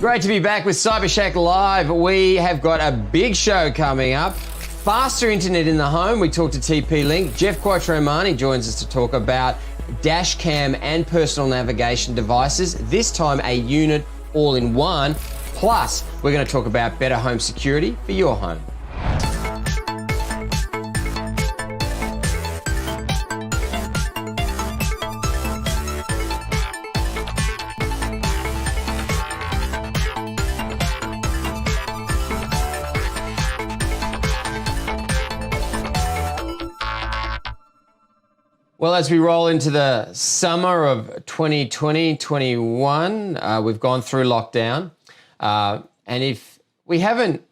Great to be back with CyberShack Live. We have got a big show coming up. Faster internet in the home. We talked to TP-Link. Jeff Quattromani joins us to talk about dashcam and personal navigation devices. This time a unit all-in-one. Plus, we're going to talk about better home security for your home. Well, as we roll into the summer of 2020-21, we've gone through lockdown. And if we haven't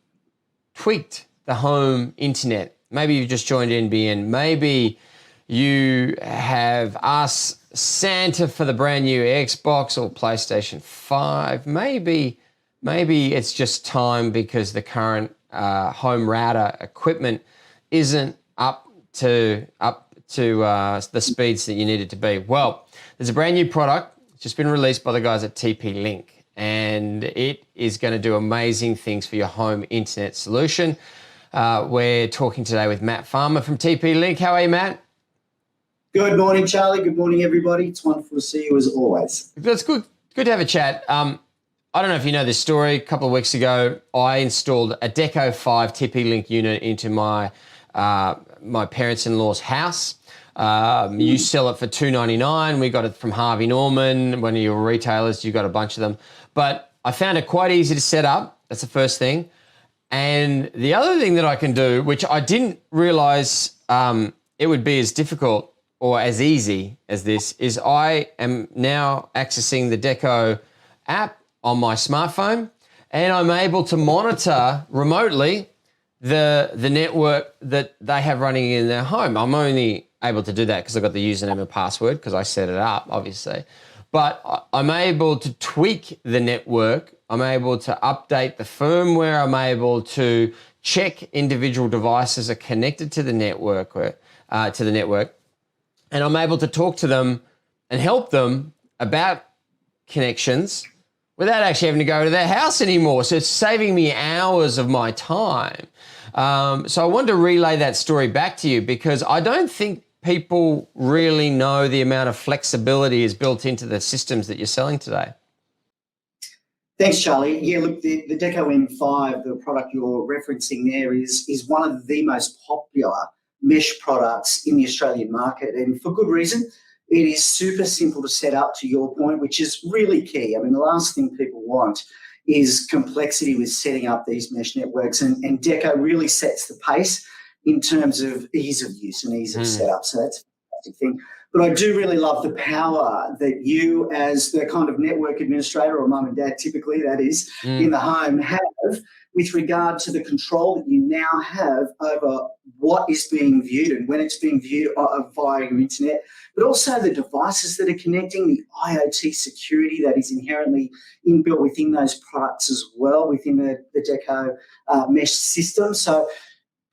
tweaked the home internet, maybe you've just joined NBN, maybe you have asked Santa for the brand new Xbox or PlayStation 5, maybe it's just time because the current home router equipment isn't up to the speeds that you need it to be. Well, there's a brand new product. It's just been released by the guys at TP-Link, and it is going to do amazing things for your home internet solution. We're talking today with Matt Farmer from TP-Link. How are you, Matt? Good morning, Charlie. Good morning, everybody. It's wonderful to see you as always. It's good to have a chat. I don't know if you know this story. A couple of weeks ago, I installed a Deco 5 TP-Link unit into my parents-in-law's house. You sell it for $2.99. We got it from Harvey Norman, one of your retailers. You got a bunch of them. But I found it quite easy to set up. That's the first thing. And the other thing that I can do, which I didn't realize it would be as difficult or as easy as this, is I am now accessing the Deco app on my smartphone, and I'm able to monitor remotely the network that they have running in their home. I'm only able to do that because I've got the username and password because I set it up, obviously. But I'm able to tweak the network. I'm able to update the firmware. I'm able to check individual devices are connected to the network, and I'm able to talk to them and help them about connections without actually having to go to their house anymore. So it's saving me hours of my time. So I wanted to relay that story back to you because I don't think people really know the amount of flexibility is built into the systems that you're selling today. Thanks, Charlie. Yeah, look, the Deco M5, the product you're referencing there, is one of the most popular mesh products in the Australian market, and for good reason. It is super simple to set up, to your point, which is really key. I mean, the last thing people want is complexity with setting up these mesh networks, and Deco really sets the pace in terms of ease of use and ease of setup. So that's a fantastic thing. But I do really love the power that you, as the kind of network administrator, or mum and dad typically, that is, in the home, have with regard to the control that you now have over what is being viewed and when it's being viewed via your internet, but also the devices that are connecting, the IoT security that is inherently inbuilt within those products as well, within the Deco mesh system. So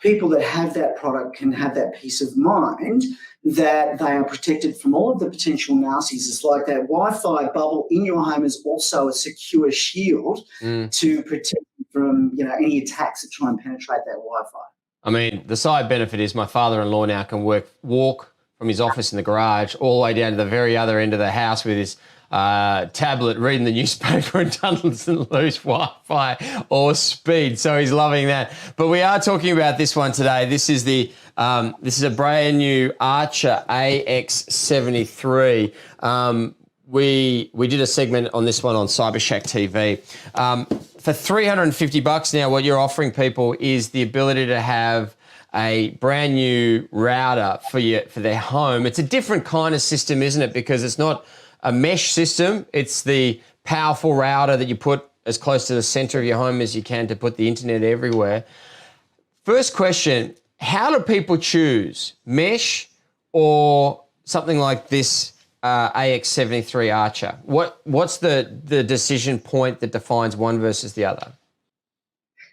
people that have that product can have that peace of mind that they are protected from all of the potential nasties. It's like that Wi-Fi bubble in your home is also a secure shield to protect you from any attacks that try and penetrate that Wi-Fi. I mean, the side benefit is my father-in-law now can walk from his office in the garage all the way down to the very other end of the house with his tablet, reading the newspaper, and doesn't lose Wi-Fi or speed. So he's loving that. But we are talking about this one today. This is a brand new Archer AX73. We did a segment on this one on CyberShack TV. For $350 now, what you're offering people is the ability to have a brand new router for their home. It's a different kind of system, isn't it? Because it's not a mesh system. It's the powerful router that you put as close to the center of your home as you can to put the internet everywhere. First question, how do people choose mesh or something like this AX73 Archer? What's the decision point that defines one versus the other?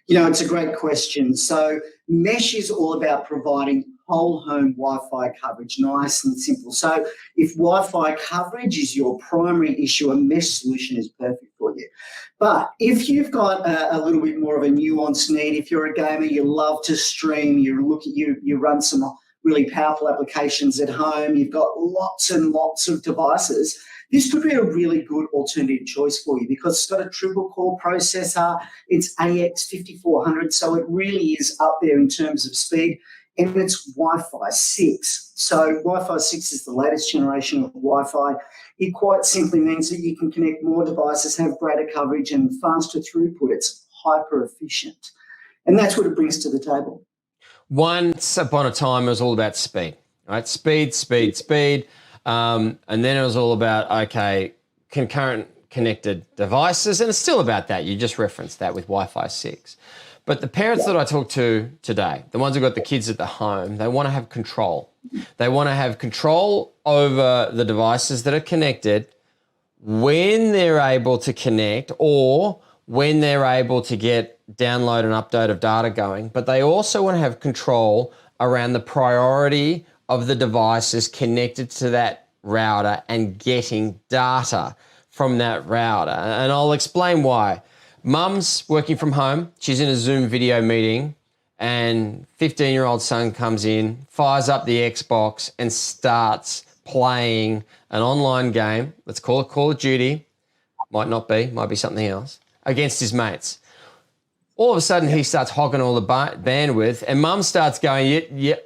It's a great question. So mesh is all about providing whole home Wi-Fi coverage, nice and simple. So if Wi-Fi coverage is your primary issue, a mesh solution is perfect for you. But if you've got a little bit more of a nuanced need, if you're a gamer, you love to stream, you run some really powerful applications at home, you've got lots and lots of devices, this could be a really good alternative choice for you because it's got a triple core processor, it's AX5400, so it really is up there in terms of speed, and it's Wi-Fi 6. So Wi-Fi 6 is the latest generation of Wi-Fi. It quite simply means that you can connect more devices, have greater coverage and faster throughput. It's hyper efficient. And that's what it brings to the table. Once upon a time, it was all about speed, right? Speed, speed, speed. And then it was all about, okay, concurrent connected devices. And it's still about that. You just referenced that with Wi-Fi 6. But the parents that I talk to today, the ones who've got the kids at the home, they want to have control. They want to have control over the devices that are connected when they're able to connect or when they're able to get download and update of data going. But they also want to have control around the priority of the devices connected to that router and getting data from that router. And I'll explain why. Mum's working from home. She's in a Zoom video meeting and 15-year-old son comes in, fires up the Xbox and starts playing an online game. Let's call it Call of Duty. Might not be, might be something else, against his mates. All of a sudden, he starts hogging all the bandwidth and Mum starts going, yeah.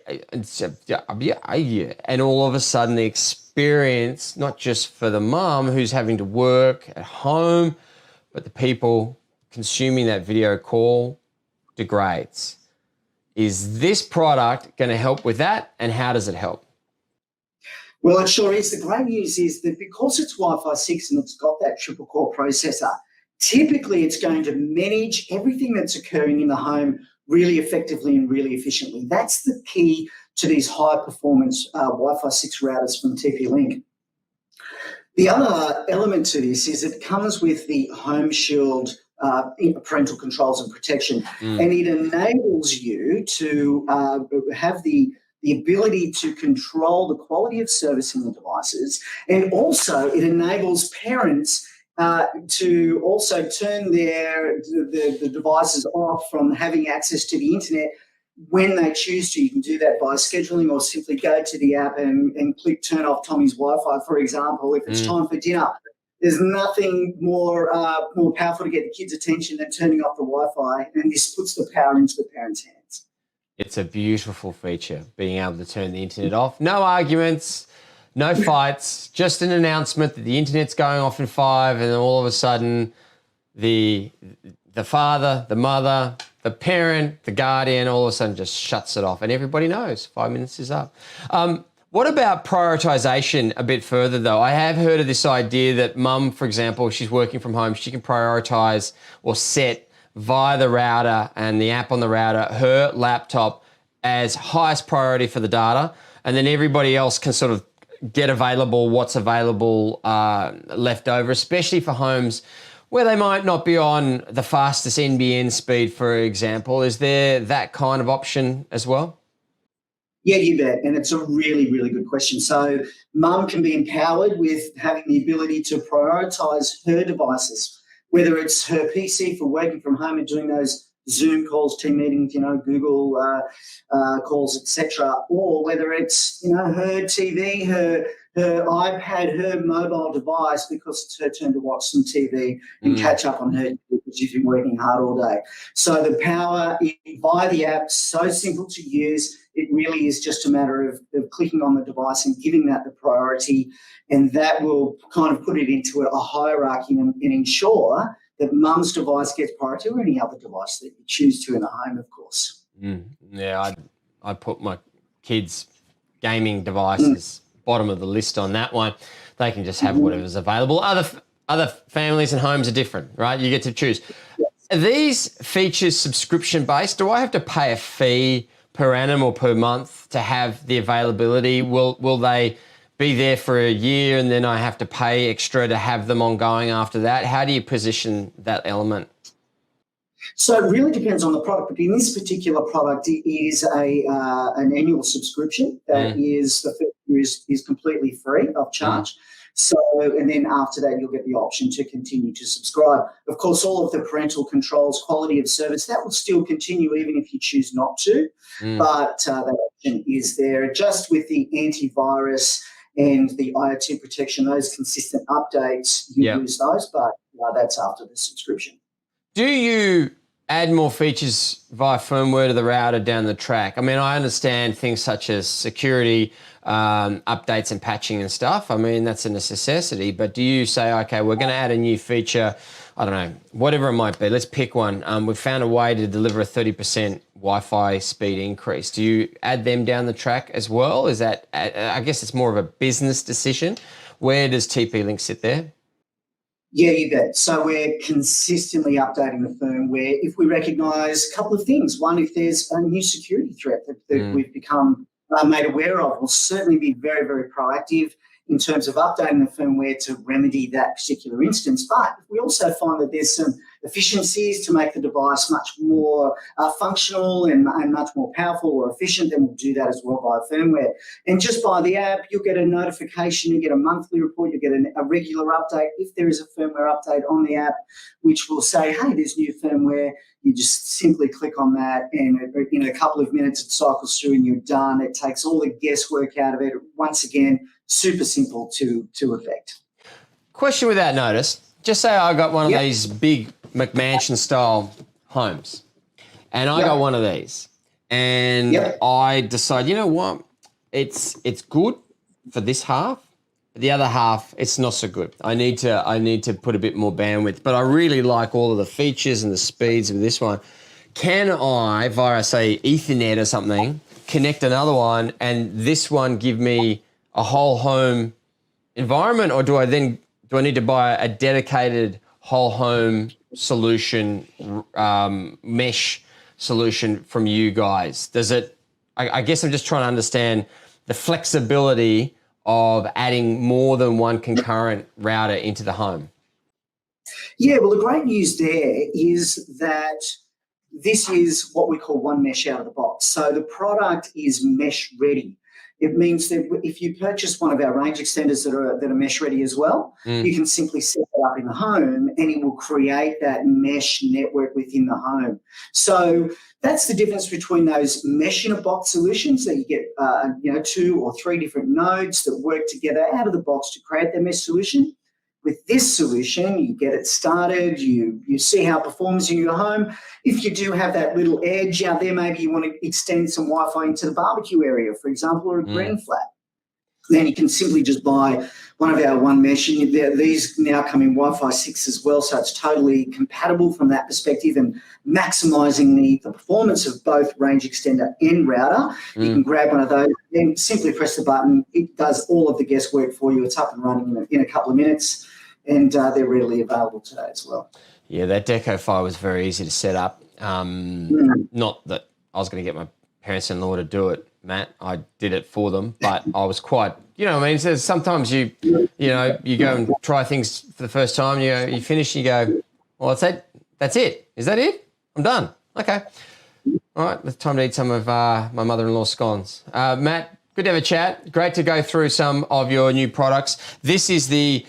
And all of a sudden, the experience, not just for the mum who's having to work at home, but the people consuming that video call degrades. Is this product going to help with that, and how does it help? Well, it sure is. The great news is that because it's Wi-Fi 6 and it's got that triple core processor, typically it's going to manage everything that's occurring in the home really effectively and really efficiently. That's the key to these high-performance Wi-Fi 6 routers from TP-Link. The other element to this is it comes with the Home Shield parental controls and protection, and it enables you to have the ability to control the quality of service in the devices, and also it enables parents to also turn the devices off from having access to the internet when they choose to. You can do that by scheduling or simply go to the app and click turn off Tommy's Wi-Fi, for example, if it's time for dinner. There's nothing more powerful to get the kids' attention than turning off the Wi-Fi, and this puts the power into the parents' hands. It's a beautiful feature, being able to turn the internet off. No arguments, no fights, just an announcement that the internet's going off in 5, and then all of a sudden the father, the mother, the parent, the guardian, all of a sudden just shuts it off, and everybody knows 5 minutes is up. What about prioritization a bit further, though? I have heard of this idea that mum, for example, if she's working from home, she can prioritize or set via the router and the app on the router her laptop as highest priority for the data, and then everybody else can sort of get available what's available left over, especially for homes where they might not be on the fastest NBN speed, for example. Is there that kind of option as well? Yeah, you bet. And it's a really, really good question. So mum can be empowered with having the ability to prioritise her devices, whether it's her PC for working from home and doing those Zoom calls, team meetings, Google calls, etc., or whether it's, her TV, her iPad, her mobile device, because it's her turn to watch some TV and catch up on her because she's been working hard all day. So the power via the app, so simple to use. It really is just a matter of clicking on the device and giving that the priority, and that will kind of put it into a hierarchy and ensure that mum's device gets priority, or any other device that you choose to in the home, of course. Yeah, I put my kids' gaming devices bottom of the list on that one. They can just have whatever's available. Other families and homes are different, right? You get to choose. Yes. Are these features subscription-based? Do I have to pay a fee per annum or per month to have the availability? Will they be there for a year and then I have to pay extra to have them ongoing after that? How do you position that element? So it really depends on the product, but in this particular product, it is an annual subscription that is, the first year is completely free of charge. So, and then after that, you'll get the option to continue to subscribe. Of course, all of the parental controls, quality of service, that will still continue even if you choose not to. But that option is there. Just with the antivirus and the IoT protection, those consistent updates, you lose those, but that's after the subscription. Do you add more features via firmware to the router down the track? I mean, I understand things such as security, updates and patching and stuff. I mean, that's a necessity, but do you say, okay, we're going to add a new feature, I don't know, whatever it might be, let's pick one. We've found a way to deliver a 30% Wi-Fi speed increase. Do you add them down the track as well? Is that, I guess it's more of a business decision. Where does TP-Link sit there? Yeah, you bet. So we're consistently updating the firmware if we recognise a couple of things. One, if there's a new security threat that we've become made aware of, we'll certainly be very, very proactive in terms of updating the firmware to remedy that particular instance. But we also find that there's some efficiencies to make the device much more functional and much more powerful or efficient, then we'll do that as well via firmware. And just by the app, you'll get a notification, you get a monthly report, you get a regular update if there is a firmware update on the app, which will say, hey, there's new firmware. You just simply click on that and in a couple of minutes it cycles through and you're done. It takes all the guesswork out of it. Once again, super simple to effect. Question without notice. Just say I got one of these big McMansion style homes and I got one of these and I decide, you know what, it's good for this half, but the other half, it's not so good. I need to put a bit more bandwidth, but I really like all of the features and the speeds of this one. Can I, via say Ethernet or something, connect another one and this one give me a whole home environment, or do I need to buy a dedicated whole home solution, mesh solution from you guys? Does it, I guess I'm just trying to understand the flexibility of adding more than one concurrent router into the home. Yeah, well, the great news there is that this is what we call one mesh out of the box. So the product is mesh ready. It means that if you purchase one of our range extenders that are mesh ready as well, you can simply set it up in the home and it will create that mesh network within the home. So that's the difference between those mesh in a box solutions that you get 2 or 3 different nodes that work together out of the box to create the mesh solution. With this solution, you get it started, you see how it performs in your home. If you do have that little edge out there, maybe you want to extend some Wi-Fi into the barbecue area, for example, or a green flat. Then you can simply just buy one of our one mesh. And these now come in Wi-Fi 6 as well, so it's totally compatible from that perspective and maximising the performance of both range extender and router. You can grab one of those and simply press the button. It does all of the guesswork for you. It's up and running in a couple of minutes, and they're readily available today as well. Yeah, that deco file was very easy to set up. Not that I was going to get my parents-in-law to do it, Matt. I did it for them, but I was quite, I mean, sometimes you go and try things for the first time, you finish and you go, well, that's it. Is that it? I'm done. Okay. All right, it's time to eat some of my mother-in-law's scones. Matt, good to have a chat. Great to go through some of your new products. This is the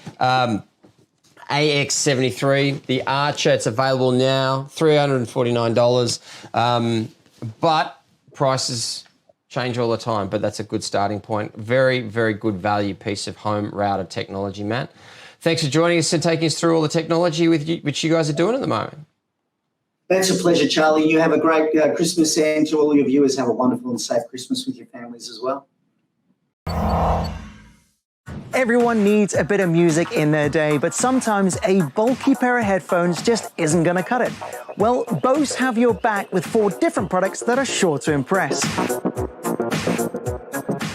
AX73, the Archer. It's available now, $349. But prices change all the time, but that's a good starting point. Very, very good value piece of home router technology, Matt. Thanks for joining us and taking us through all the technology which you guys are doing at the moment. That's a pleasure, Charlie. You have a great Christmas, and to all your viewers, have a wonderful and safe Christmas with your families as well. Everyone needs a bit of music in their day, but sometimes a bulky pair of headphones just isn't going to cut it. Well, Bose have your back with 4 different products that are sure to impress.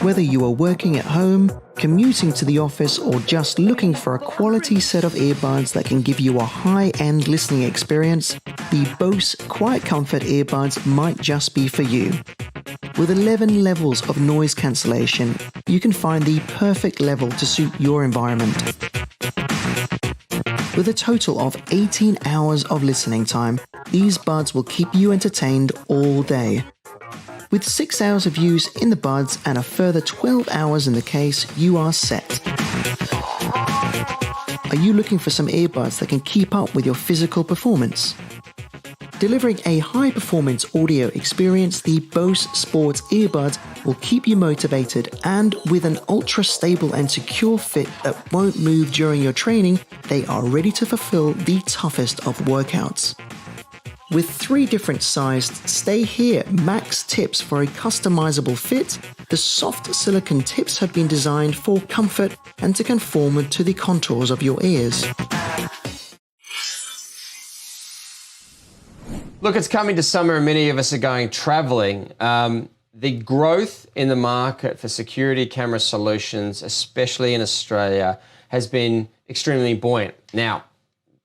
Whether you are working at home, commuting to the office, or just looking for a quality set of earbuds that can give you a high-end listening experience, the Bose Quiet Comfort earbuds might just be for you. With 11 levels of noise cancellation, you can find the perfect level to suit your environment. With a total of 18 hours of listening time, these buds will keep you entertained all day. With 6 hours of use in the buds and a further 12 hours in the case, you are set. Are you looking for some earbuds that can keep up with your physical performance? Delivering a high-performance audio experience, the Bose Sports earbuds will keep you motivated, and with an ultra-stable and secure fit that won't move during your training, they are ready to fulfill the toughest of workouts. With 3 different sized Stay Here Max tips for a customizable fit, the soft silicone tips have been designed for comfort and to conform to the contours of your ears. Look, it's coming to summer and many of us are going traveling. The growth in the market for security camera solutions, especially in Australia, has been extremely buoyant. Now,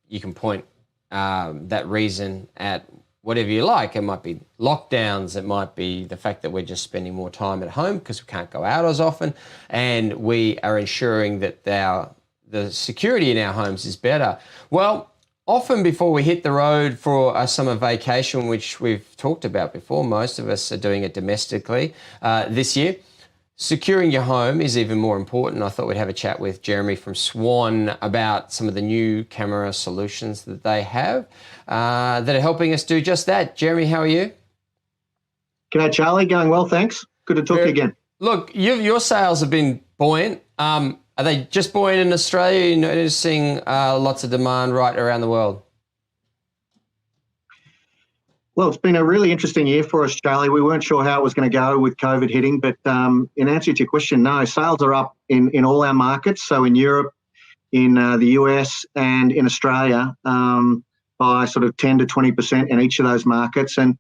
you can point that reason at whatever you like. It might be lockdowns, it might be the fact that we're just spending more time at home because we can't go out as often, and we are ensuring that the security in our homes is better. Well, often before we hit the road for a summer vacation, which we've talked about before, most of us are doing it domestically this year, securing your home is even more important. I thought we'd have a chat with Jeremy from Swan about some of the new camera solutions that they have that are helping us do just that. Jeremy, how are you? G'day, Charlie. Going well, thanks. Good to talk to you again. Look, your sales have been buoyant. Are they just buoyant in Australia? You're noticing lots of demand right around the world? Well, it's been a really interesting year for us, Charlie. We weren't sure how it was going to go with COVID hitting, but in answer to your question, no, sales are up in all our markets. So in Europe, in the US and in Australia by sort of 10 to 20% in each of those markets. And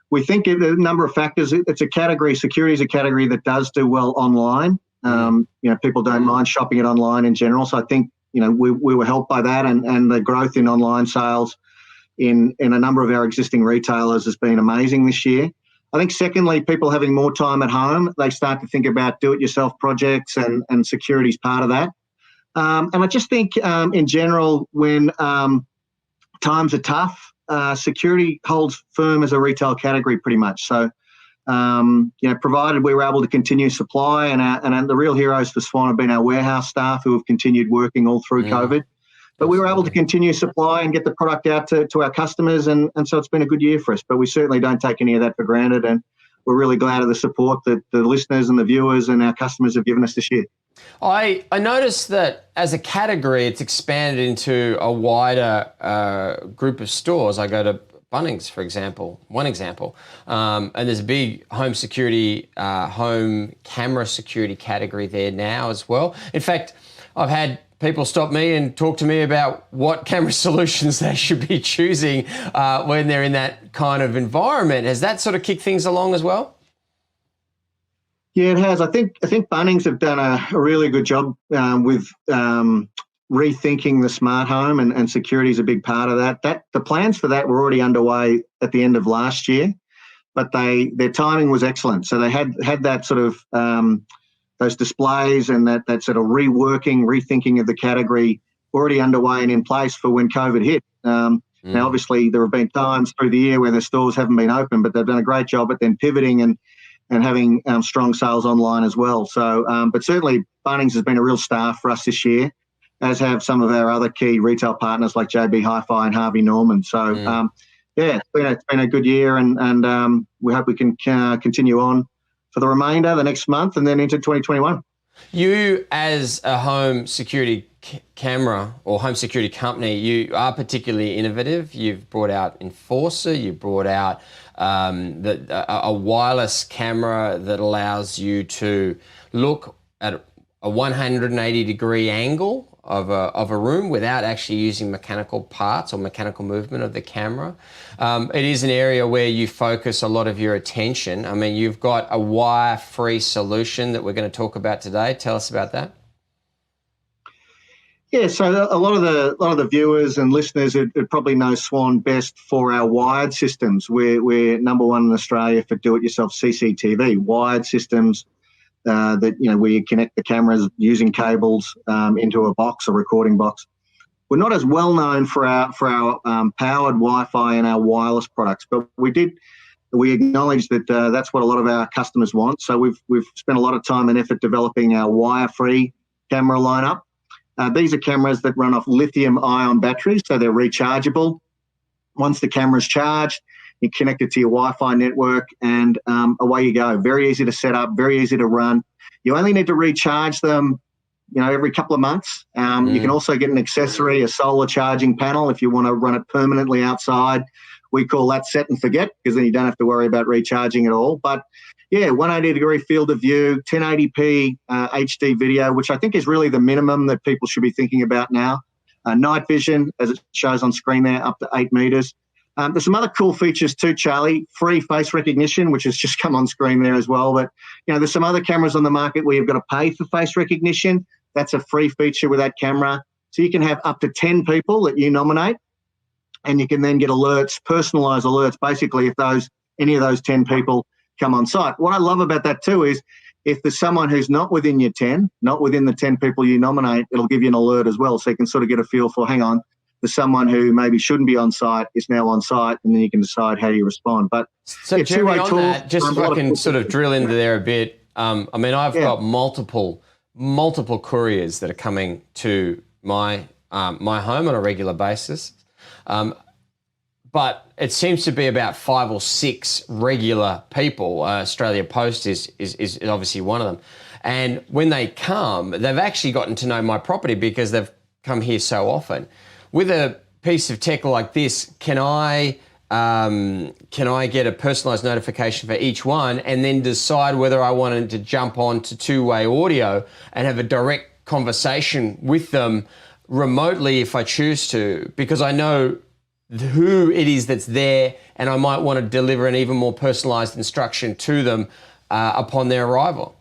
we think a number of factors. It's a category, security is a category that does do well online. People don't mind shopping it online in general. So I think, we were helped by that, and the growth in online sales in a number of our existing retailers has been amazing this year. I think secondly, people having more time at home, they start to think about do-it-yourself projects, and security is part of that. And I just think in general, when times are tough, security holds firm as a retail category pretty much. So, provided we were able to continue supply, and the real heroes for Swan have been our warehouse staff who have continued working all through COVID. But we were able to continue supply and get the product out to our customers, and so it's been a good year for us. But we certainly don't take any of that for granted, and we're really glad of the support that the listeners and the viewers and our customers have given us this year. I noticed that as a category, it's expanded into a wider group of stores. I go to Bunnings, for example, one example, and there's a big home security, home camera security category there now as well. In fact, I've had people stop me and talk to me about what camera solutions they should be choosing when they're in that kind of environment. Has that sort of kicked things along as well? Yeah, it has. I think Bunnings have done a really good job with rethinking the smart home, and security is a big part of that. The plans for that were already underway at the end of last year, but their timing was excellent. So they had that sort of those displays and that sort of rethinking of the category already underway and in place for when COVID hit. Now, obviously, there have been times through the year where the stores haven't been open, but they've done a great job at then pivoting and having strong sales online as well. So, but certainly Bunnings has been a real star for us this year, as have some of our other key retail partners like JB Hi-Fi and Harvey Norman. So, it's been a good year, and we hope we can continue on for the remainder, the next month, and then into 2021. You, as a home security camera or home security company, you are particularly innovative. You've brought out Enforcer, you brought out a wireless camera that allows you to look at a 180-degree angle of a room without actually using mechanical parts or mechanical movement of the camera. It is an area where you focus a lot of your attention. I mean, you've got a wire-free solution that we're going to talk about today. Tell us about that. Yeah, so a lot of the viewers and listeners would probably know Swan best for our wired systems. We're number one in Australia for do-it-yourself CCTV wired systems. That where you connect the cameras using cables into a box, a recording box. We're not as well known for our powered Wi-Fi and our wireless products, but we did we acknowledge that that's what a lot of our customers want. So we've spent a lot of time and effort developing our wire-free camera lineup. These are cameras that run off lithium-ion batteries, so they're rechargeable. Once the camera's charged, you connect it to your Wi-Fi network, and away you go. Very easy to set up, very easy to run. You only need to recharge them, every couple of months. You can also get an accessory, a solar charging panel, if you want to run it permanently outside. We call that set and forget, because then you don't have to worry about recharging at all. But yeah, 180-degree field of view, 1080p HD video, which I think is really the minimum that people should be thinking about now. Night vision, as it shows on screen there, up to 8 meters. There's some other cool features too, Charlie. Free face recognition, which has just come on screen there as well. But, there's some other cameras on the market where you've got to pay for face recognition. That's a free feature with that camera. So you can have up to 10 people that you nominate, and you can then get alerts, personalised alerts, basically, if any of those 10 people come on site. What I love about that too is if there's someone who's not within your 10, not within the 10 people you nominate, it'll give you an alert as well. So you can sort of get a feel for, hang on, there's someone who maybe shouldn't be on site is now on site, and then you can decide how you respond. But so Jeremy, on that, just if I can sort of drill into there a bit, I've got multiple couriers that are coming to my home on a regular basis. But it seems to be about 5 or 6 regular people. Australia Post is obviously one of them. And when they come, they've actually gotten to know my property because they've come here so often. With a piece of tech like this, can I get a personalised notification for each one and then decide whether I wanted to jump on to two-way audio and have a direct conversation with them remotely if I choose to, because I know who it is that's there, and I might want to deliver an even more personalised instruction to them upon their arrival.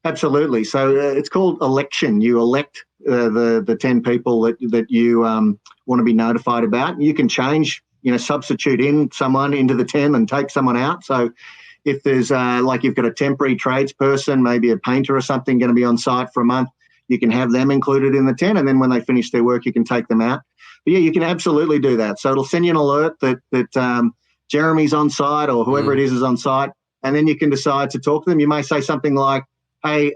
Absolutely. So it's called election. You elect the 10 people that you want to be notified about. You can change, substitute in someone into the 10 and take someone out. So if there's like you've got a temporary tradesperson, maybe a painter or something going to be on site for a month, you can have them included in the 10, and then when they finish their work, you can take them out. But yeah, you can absolutely do that. So it'll send you an alert that Jeremy's on site or whoever it is on site, and then you can decide to talk to them. You may say something like, hey,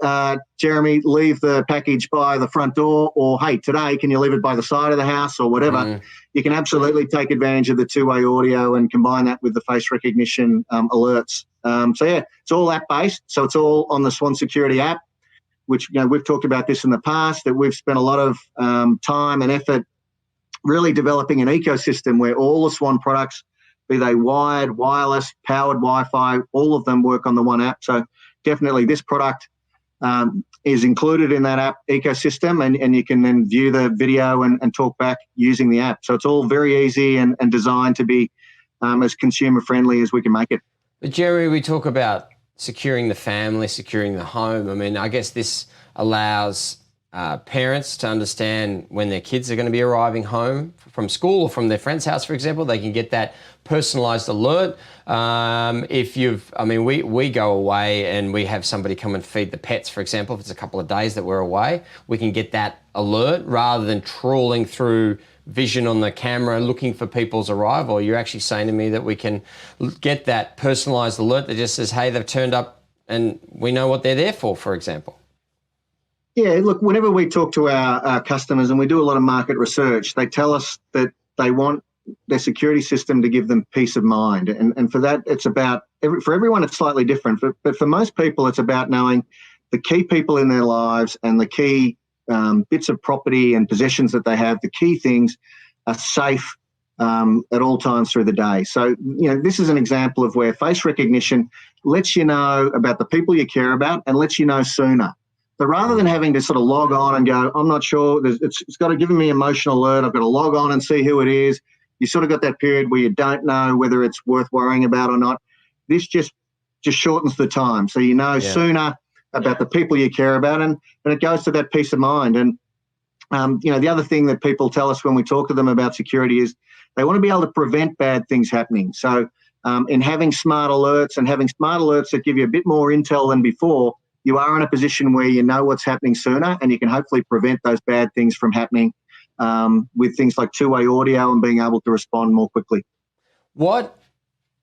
Jeremy, leave the package by the front door, or hey, today, can you leave it by the side of the house, or whatever. You can absolutely take advantage of the two-way audio and combine that with the face recognition alerts. So yeah, it's all app-based. So it's all on the Swan Security app, which, we've talked about this in the past, that we've spent a lot of time and effort really developing an ecosystem where all the Swan products, be they wired, wireless, powered Wi-Fi, all of them work on the one app. So definitely this product is included in that app ecosystem, and you can then view the video and talk back using the app. So it's all very easy and designed to be as consumer friendly as we can make it. But Jeremy, we talk about securing the family, securing the home. I mean, I guess this allows parents to understand when their kids are going to be arriving home from school or from their friend's house, for example. They can get that personalised alert. We go away and we have somebody come and feed the pets, for example. If it's a couple of days that we're away, we can get that alert rather than trawling through vision on the camera looking for people's arrival. You're actually saying to me that we can get that personalised alert that just says, hey, they've turned up and we know what they're there for example. Yeah, look, whenever we talk to our customers, and we do a lot of market research, they tell us that they want their security system to give them peace of mind. And for that, it's about, for everyone, it's slightly different. But for most people, it's about knowing the key people in their lives and the key bits of property and possessions that they have, the key things are safe at all times through the day. So, this is an example of where face recognition lets you know about the people you care about and lets you know sooner. So rather than having to sort of log on and go, I'm not sure, it's got to give me emotional alert, I've got to log on and see who it is. You sort of got that period where you don't know whether it's worth worrying about or not. This just shortens the time. So sooner about the people you care about, and it goes to that peace of mind. And, the other thing that people tell us when we talk to them about security is they want to be able to prevent bad things happening. So in having smart alerts that give you a bit more intel than before, you are in a position where you know what's happening sooner, and you can hopefully prevent those bad things from happening with things like two-way audio and being able to respond more quickly. What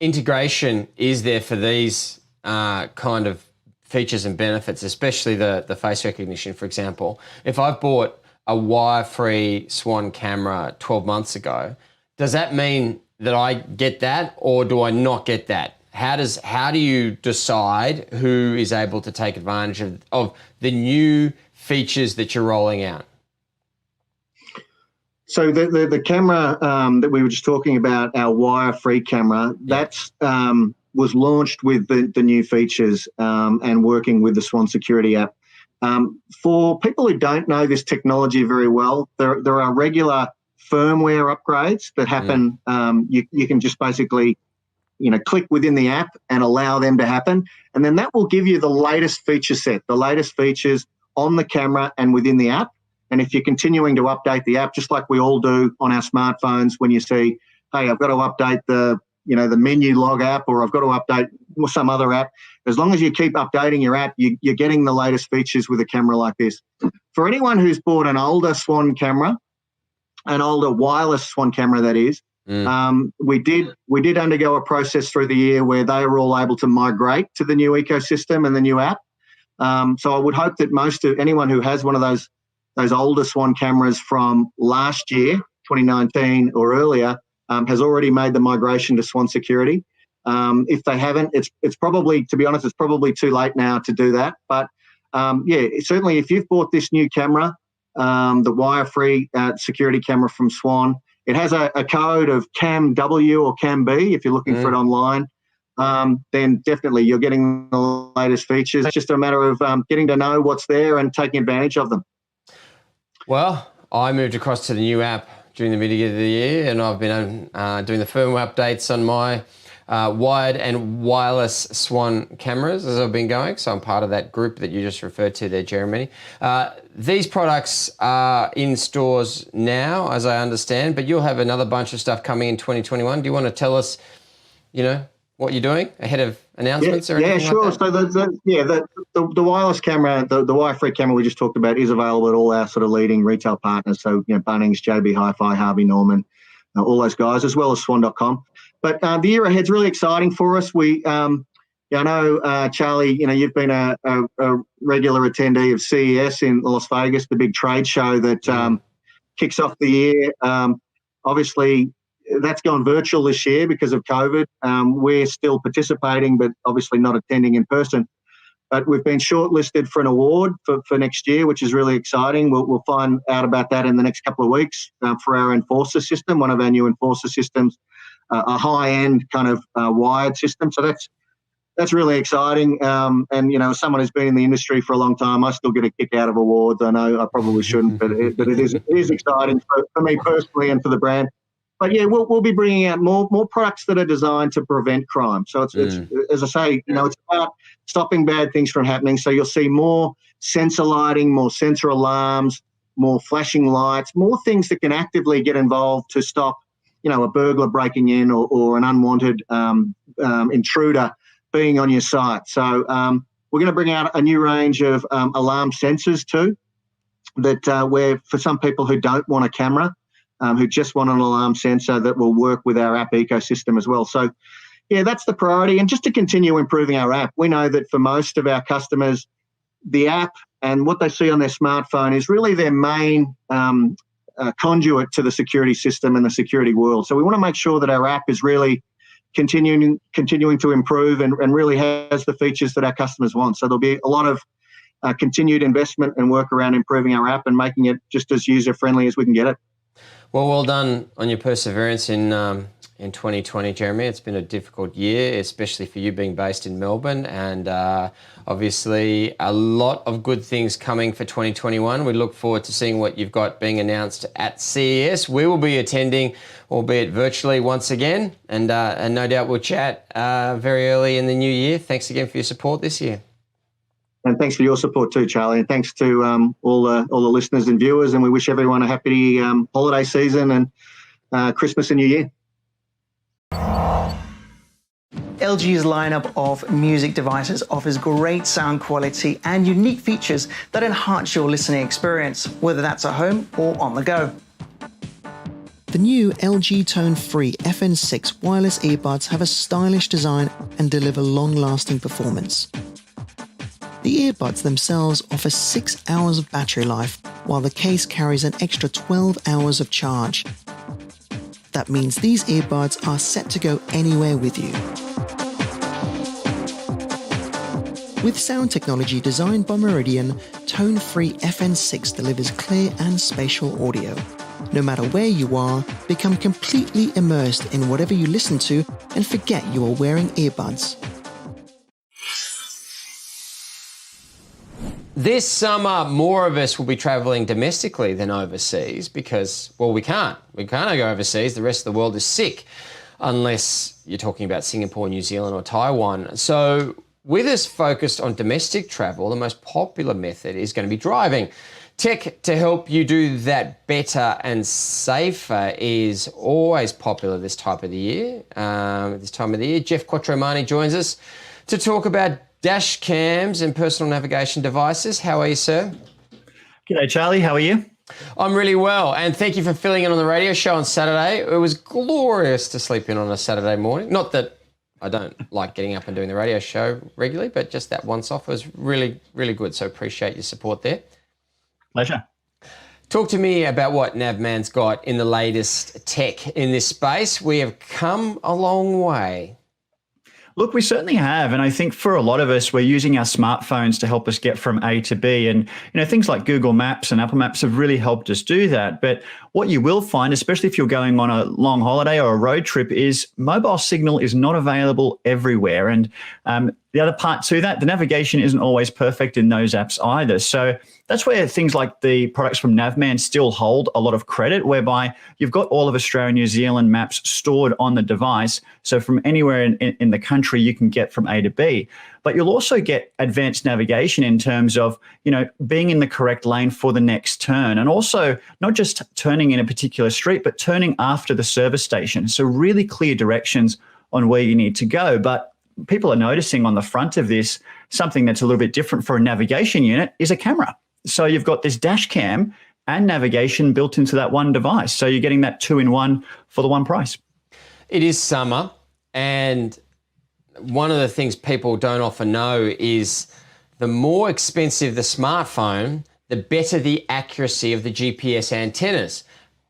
integration is there for these kind of features and benefits, especially the face recognition, for example? If I've bought a wire-free Swan camera 12 months ago, does that mean that I get that, or do I not get that? How do you decide who is able to take advantage of the new features that you're rolling out? So the camera that we were just talking about, our wire-free camera, that's was launched with the new features and working with the Swan Security app. For people who don't know this technology very well, there are regular firmware upgrades that happen. You can just basically, click within the app and allow them to happen. And then that will give you the latest feature set, the latest features on the camera and within the app. And if you're continuing to update the app, just like we all do on our smartphones, when you see, hey, I've got to update the menu log app, or I've got to update some other app, as long as you keep updating your app, you're getting the latest features with a camera like this. For anyone who's bought an older Swan camera, an older wireless Swan camera, that is, we did undergo a process through the year where they were all able to migrate to the new ecosystem and the new app. So I would hope that anyone who has one of those older Swan cameras from last year, 2019 or earlier, has already made the migration to Swan Security. If they haven't, it's probably, to be honest, it's probably too late now to do that. But certainly if you've bought this new camera, the wire-free security camera from Swan, it has a code of CAM-W or CAM-B if you're looking for it online. Then definitely you're getting the latest features. It's just a matter of getting to know what's there and taking advantage of them. Well, I moved across to the new app during the beginning of the year, and I've been doing the firmware updates on my wired and wireless Swan cameras as I've been going. So I'm part of that group that you just referred to there, Jeremy. These products are in stores now, as I understand, but you'll have another bunch of stuff coming in 2021. Do you want to tell us, what you're doing ahead of announcements or anything? Yeah, sure. Like that? So the wireless camera, the wire-free camera we just talked about, is available at all our sort of leading retail partners. So, Bunnings, JB Hi-Fi, Harvey Norman, all those guys, as well as Swan.com. But the year ahead's really exciting for us. I know, Charlie, you've been a regular attendee of CES in Las Vegas, the big trade show that kicks off the year. Obviously, that's gone virtual this year because of COVID. We're still participating, but obviously not attending in person. But we've been shortlisted for an award for next year, which is really exciting. We'll find out about that in the next couple of weeks for our Enforcer system, one of our new Enforcer systems, a high-end kind of wired system. So that's really exciting. And, as someone who's been in the industry for a long time, I still get a kick out of awards. I know I probably shouldn't, but it is exciting for me personally and for the brand. But yeah, we'll be bringing out more products that are designed to prevent crime. So it's as I say, it's about stopping bad things from happening. So you'll see more sensor lighting, more sensor alarms, more flashing lights, more things that can actively get involved to stop, a burglar breaking in or an unwanted intruder being on your site. So we're going to bring out a new range of alarm sensors too, that where for some people who don't want a camera, who just want an alarm sensor that will work with our app ecosystem as well. So, yeah, that's the priority. And just to continue improving our app, we know that for most of our customers, the app and what they see on their smartphone is really their main conduit to the security system and the security world. So we want to make sure that our app is really continuing to improve and really has the features that our customers want. So there'll be a lot of continued investment and work around improving our app and making it just as user-friendly as we can get it. Well done on your perseverance in 2020, Jeremy. It's been a difficult year, especially for you being based in Melbourne, and obviously a lot of good things coming for 2021. We look forward to seeing what you've got being announced at CES. We will be attending, albeit virtually, once again, and no doubt we'll chat very early in the new year. Thanks again for your support this year. And thanks for your support too, Charlie. And thanks to all the listeners and viewers. And we wish everyone a happy holiday season and Christmas and New Year. LG's lineup of music devices offers great sound quality and unique features that enhance your listening experience, whether that's at home or on the go. The new LG Tone-Free FN6 wireless earbuds have a stylish design and deliver long-lasting performance. The earbuds themselves offer 6 hours of battery life, while the case carries an extra 12 hours of charge. That means these earbuds are set to go anywhere with you. With sound technology designed by Meridian, Tone-Free FN6 delivers clear and spatial audio. No matter where you are, become completely immersed in whatever you listen to and forget you are wearing earbuds. This summer, more of us will be traveling domestically than overseas because, well, we can't. We can't go overseas. The rest of the world is sick, unless you're talking about Singapore, New Zealand, or Taiwan. So with us focused on domestic travel, the most popular method is going to be driving. Tech to help you do that better and safer is always popular this time of the year. Jeff Quattromani joins us to talk about dash cams and personal navigation devices. How are you, sir? G'day, Charlie. How are you? I'm really well, and thank you for filling in on the radio show on Saturday. It was glorious to sleep in on a Saturday morning. Not that I don't like getting up and doing the radio show regularly, but just that once off was really, really good. So appreciate your support there. Pleasure. Talk to me about what Navman's got in the latest tech in this space. We have come a long way. Look, we certainly have. And I think for a lot of us, we're using our smartphones to help us get from A to B. And, things like Google Maps and Apple Maps have really helped us do that. But what you will find, especially if you're going on a long holiday or a road trip, is mobile signal is not available everywhere. And the other part to that, the navigation isn't always perfect in those apps either. So that's where things like the products from Navman still hold a lot of credit, whereby you've got all of Australia, New Zealand maps stored on the device. So from anywhere in the country, you can get from A to B. But you'll also get advanced navigation in terms of, being in the correct lane for the next turn. And also not just turning in a particular street, but turning after the service station. So really clear directions on where you need to go. But people are noticing on the front of this, something that's a little bit different for a navigation unit is a camera. So you've got this dash cam and navigation built into that one device. So you're getting that 2-in-1 for the one price. It is summer, and one of the things people don't often know is the more expensive the smartphone, the better the accuracy of the GPS antennas.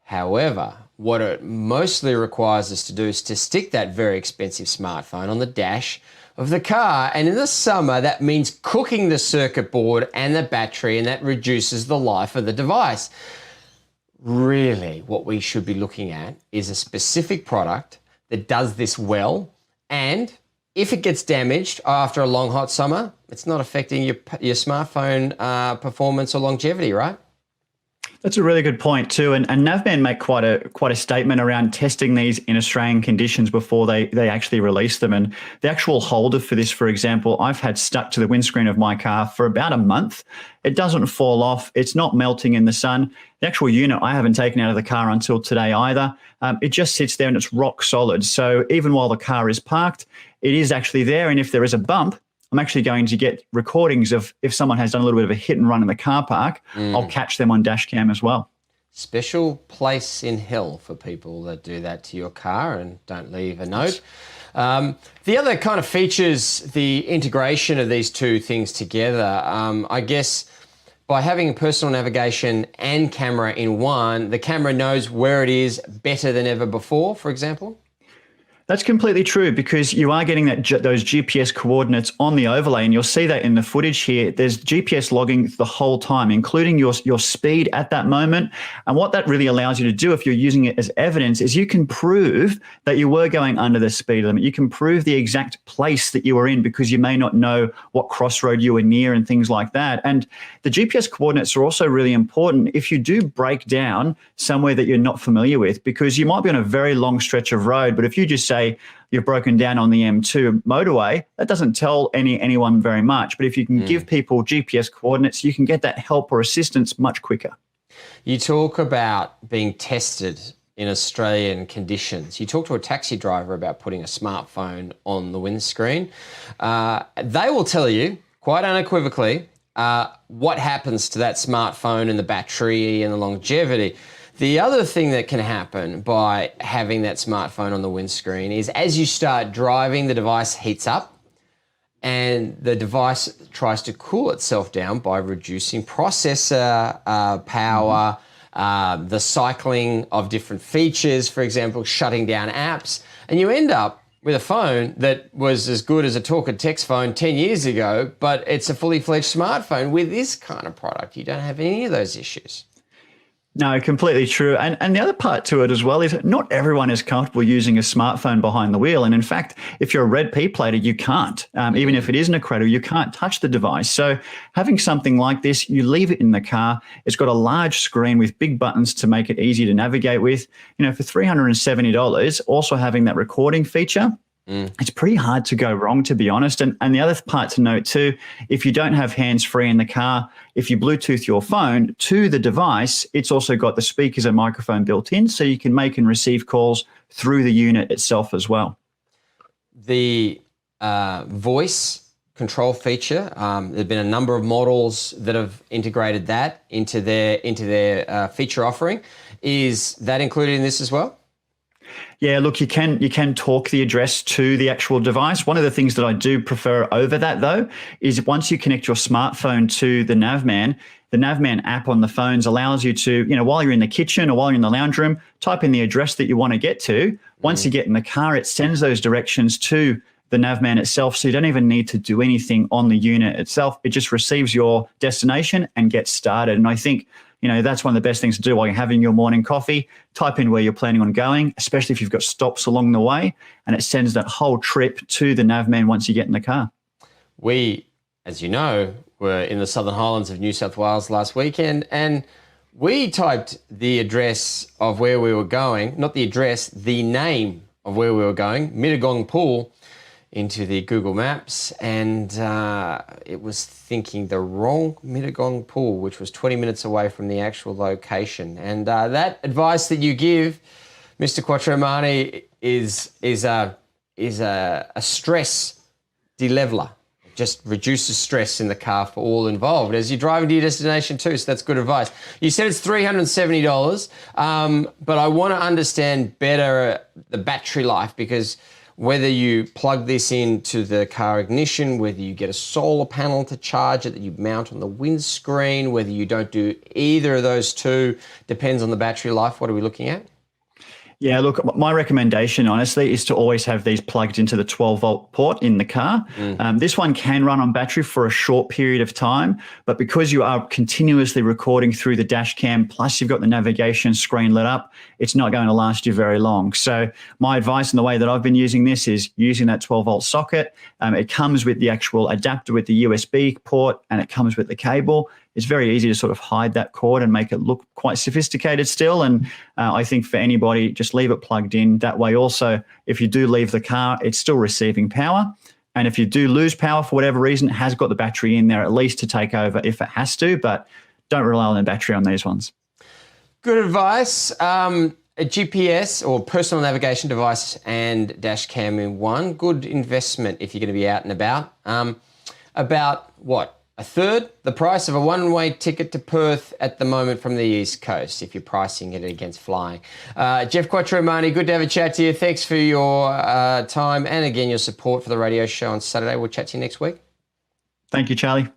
However, what it mostly requires us to do is to stick that very expensive smartphone on the dash of the car. And in the summer, that means cooking the circuit board and the battery, and that reduces the life of the device. Really, what we should be looking at is a specific product that does this well, and if it gets damaged after a long hot summer, it's not affecting your smartphone performance or longevity, right? That's a really good point too, and Navman make quite a statement around testing these in Australian conditions before they actually release them. And the actual holder for this, for example, I've had stuck to the windscreen of my car for about a month. It doesn't fall off. It's not melting in the sun. The actual unit I haven't taken out of the car until today either. It just sits there and it's rock solid. So even while the car is parked, it is actually there. And if there is a bump, I'm actually going to get recordings of if someone has done a little bit of a hit and run in the car park. I'll catch them on dash cam as well. Special place in hell for people that do that to your car and don't leave a note. The other kind of features the integration of these two things together. I guess by having personal navigation and camera in one, the camera knows where it is better than ever before, for example. That's completely true, because you are getting those GPS coordinates on the overlay, and you'll see that in the footage here. There's GPS logging the whole time, including your speed at that moment. And what that really allows you to do if you're using it as evidence is you can prove that you were going under the speed limit. You can prove the exact place that you were in because you may not know what crossroad you were near and things like that. And the GPS coordinates are also really important if you do break down somewhere that you're not familiar with, because you might be on a very long stretch of road, but if you just say you've broken down on the M2 motorway, that doesn't tell anyone very much. But if you can give people GPS coordinates, you can get that help or assistance much quicker. You talk about being tested in Australian conditions. You talk to a taxi driver about putting a smartphone on the windscreen. They will tell you quite unequivocally what happens to that smartphone and the battery and the longevity. The other thing that can happen by having that smartphone on the windscreen is as you start driving, the device heats up and the device tries to cool itself down by reducing processor power, the cycling of different features, for example, shutting down apps, and you end up with a phone that was as good as a talk and text phone 10 years ago, but it's a fully fledged smartphone. With this kind of product, you don't have any of those issues. No, completely true. And the other part to it as well is not everyone is comfortable using a smartphone behind the wheel. And in fact, if you're a red P plater, you can't. Even if it isn't a cradle, you can't touch the device. So having something like this, you leave it in the car. It's got a large screen with big buttons to make it easy to navigate with. You know, for $370, also having that recording feature, it's pretty hard to go wrong, to be honest. And the other part to note too, if you don't have hands-free in the car, if you Bluetooth your phone to the device, it's also got the speakers and microphone built in, so you can make and receive calls through the unit itself as well. The voice control feature, there have been a number of models that have integrated that into their feature offering. Is that included in this as well? Yeah, look, you can talk the address to the actual device. One of the things that I do prefer over that, though, is once you connect your smartphone to the Navman, the Navman app on the phones allows you to, you know, while you're in the kitchen or while you're in the lounge room, type in the address that you want to get to. Once you get in the car, it sends those directions to the Navman itself, so you don't even need to do anything on the unit itself. It just receives your destination and gets started. And I think, you know, that's one of the best things to do while you're having your morning coffee. Type in where you're planning on going, especially if you've got stops along the way, and it sends that whole trip to the Navman once you get in the car. We, as you know, were in the Southern Highlands of New South Wales last weekend, and we typed the address of where we were going, not the address, the name of where we were going, Mittagong Pool, into the Google Maps, and it was thinking the wrong Mittagong Pool, which was 20 minutes away from the actual location. And that advice that you give, Mr. Quattromani, is a stress deleveler. It just reduces stress in the car for all involved as you're driving to your destination too. So that's good advice. You said it's $370, but I want to understand better the battery life, because whether you plug this into the car ignition, whether you get a solar panel to charge it that you mount on the windscreen, whether you don't do either of those two, depends on the battery life. What are we looking at? Yeah, look, my recommendation, honestly, is to always have these plugged into the 12-volt port in the car. This one can run on battery for a short period of time, but because you are continuously recording through the dash cam, plus you've got the navigation screen lit up, it's not going to last you very long. So my advice and the way that I've been using this is using that 12-volt socket. It comes with the actual adapter with the USB port, and it comes with the cable. It's very easy to sort of hide that cord and make it look quite sophisticated still. And I think for anybody, just leave it plugged in. That way also, if you do leave the car, it's still receiving power. And if you do lose power for whatever reason, it has got the battery in there at least to take over if it has to, but don't rely on the battery on these ones. Good advice. A GPS or personal navigation device and dash cam in one. Good investment if you're going to be out and about. About what? A third the price of a one-way ticket to Perth at the moment from the East Coast, if you're pricing it against flying. Jeff Quattromani, good to have a chat to you. Thanks for your time and, again, your support for the radio show on Saturday. We'll chat to you next week. Thank you, Charlie.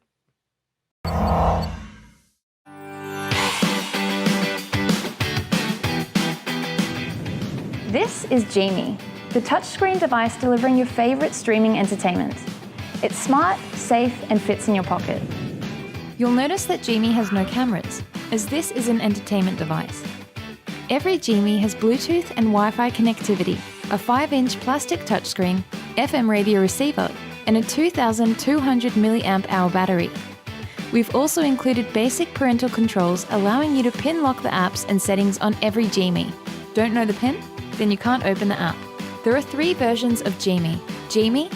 This is Genie, the touchscreen device delivering your favourite streaming entertainment. It's smart, safe, and fits in your pocket. You'll notice that Genie has no cameras, as this is an entertainment device. Every Genie has Bluetooth and Wi-Fi connectivity, a 5-inch plastic touchscreen, FM radio receiver, and a 2,200 mAh battery. We've also included basic parental controls allowing you to pin lock the apps and settings on every Genie. Don't know the pin? Then you can't open the app. There are 3 versions of Genie: Genie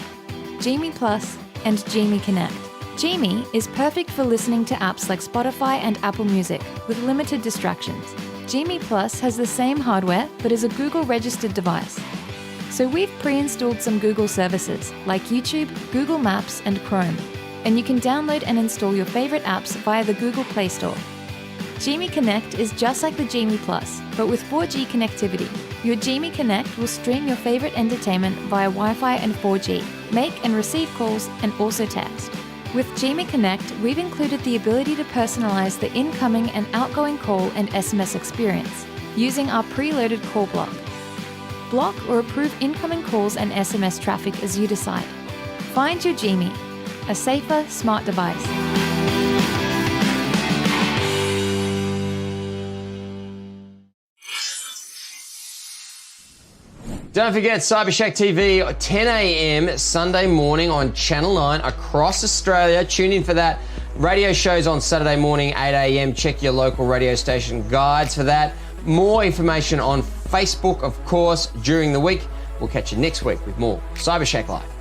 Plus, and Genie Connect. Genie is perfect for listening to apps like Spotify and Apple Music with limited distractions. Genie Plus has the same hardware but is a Google-registered device. So we've pre-installed some Google services like YouTube, Google Maps, and Chrome, and you can download and install your favorite apps via the Google Play Store. Genie Connect is just like the Genie Plus, but with 4G connectivity. Your Genie Connect will stream your favorite entertainment via Wi-Fi and 4G, make and receive calls, and also text. With Genie Connect, we've included the ability to personalize the incoming and outgoing call and SMS experience using our preloaded call block. Block or approve incoming calls and SMS traffic as you decide. Find your Genie, a safer, smart device. Don't forget Cybershack TV at 10 a.m. Sunday morning on Channel 9 across Australia. Tune in for that. Radio shows on Saturday morning, 8 a.m. Check your local radio station guides for that. More information on Facebook, of course, during the week. We'll catch you next week with more Cybershack Live.